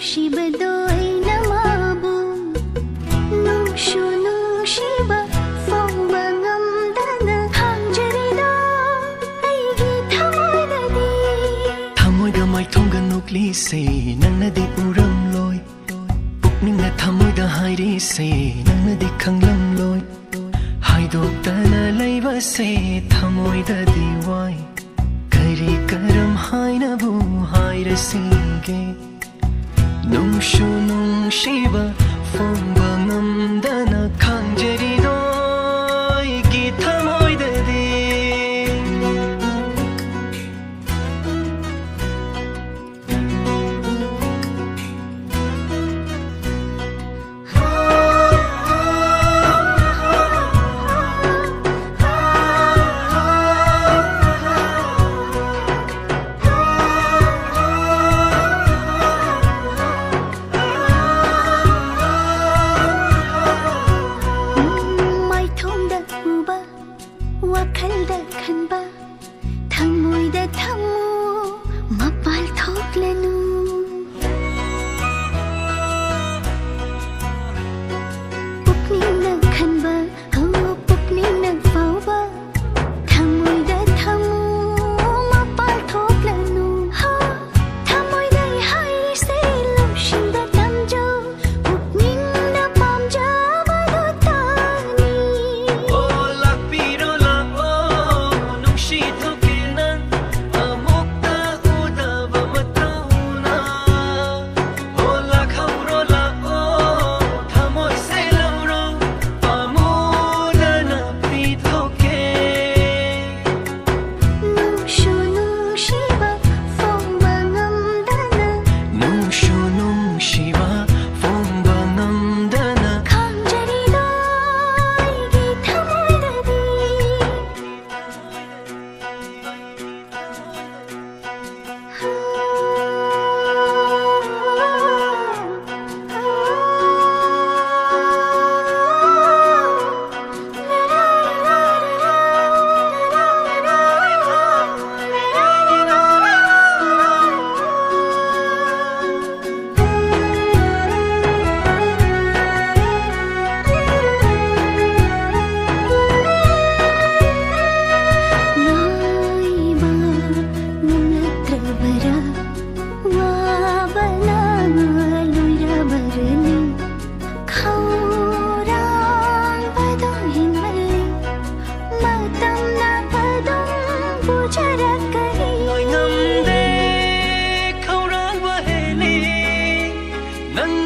ꯅꯨꯡꯁꯤꯕꯗꯣ ꯑꯩꯅ ꯃꯥꯕꯨ ꯅꯨꯡꯁꯤꯕ ꯐꯥꯎꯕ ꯉꯝꯗꯅ ꯈꯥꯡꯖꯔꯤꯗꯣ ꯑꯩꯒꯤ ꯊꯃꯣꯏꯗꯗꯤ ꯊꯃꯣꯏꯒ ꯃꯥꯏꯊꯣꯡꯒ ꯅꯣꯛꯂꯤꯁꯦ ꯅꯪꯅꯗꯤ ꯎꯔꯝꯂꯣꯏ ꯄꯨꯛꯅꯤꯡꯅ ꯊꯃꯣꯏꯗ ꯍꯥꯏꯔꯤꯁꯦ ꯅꯪꯅꯗꯤ ꯈꯪꯂꯝꯂꯣꯏ ꯍꯥꯏꯗꯣꯛꯇꯅ ꯂꯩꯕꯁꯦ ꯊꯃꯣꯏꯗꯗꯤ ꯋꯥꯏ ꯀꯔꯤ ꯀꯔꯝ ꯍꯥꯏꯅꯕꯨ ꯍꯥꯏꯔꯁꯤꯒꯦ ꯅꯨꯡꯁꯨ ꯅꯨꯡꯁꯤꯕ ꯐꯣꯡꯕ ꯉꯝꯗꯅ ꯈꯥꯡꯖꯔꯤꯗꯣ ꯑꯩꯒꯤ ꯊꯃꯣꯏꯗꯗꯤ ꯋꯥꯈꯜꯗ ꯈꯟꯕ ꯊꯃꯣꯏꯗ ꯊꯝꯃꯨ ꯃꯄꯥꯜ ꯊꯣꯛꯂꯅꯨ ꯄꯨꯛꯅꯤꯡꯅ ꯈꯟꯕ ꯄꯨꯛꯅꯤꯡꯅ ꯐꯥꯎꯕ ꯊꯃꯣꯏꯗ ꯊꯝꯃꯨ ꯃꯄꯥꯜ ꯊꯣꯛꯂꯅꯨ ꯊꯃꯣꯏꯗ ꯍꯥꯏꯔꯤꯁꯦ ꯂꯧꯁꯤꯟꯕ ꯇꯝꯖꯧ ꯄꯨꯛꯅꯤꯡꯅ ꯄꯥꯝꯖꯕꯗꯨ ꯇꯥꯅꯤ nâng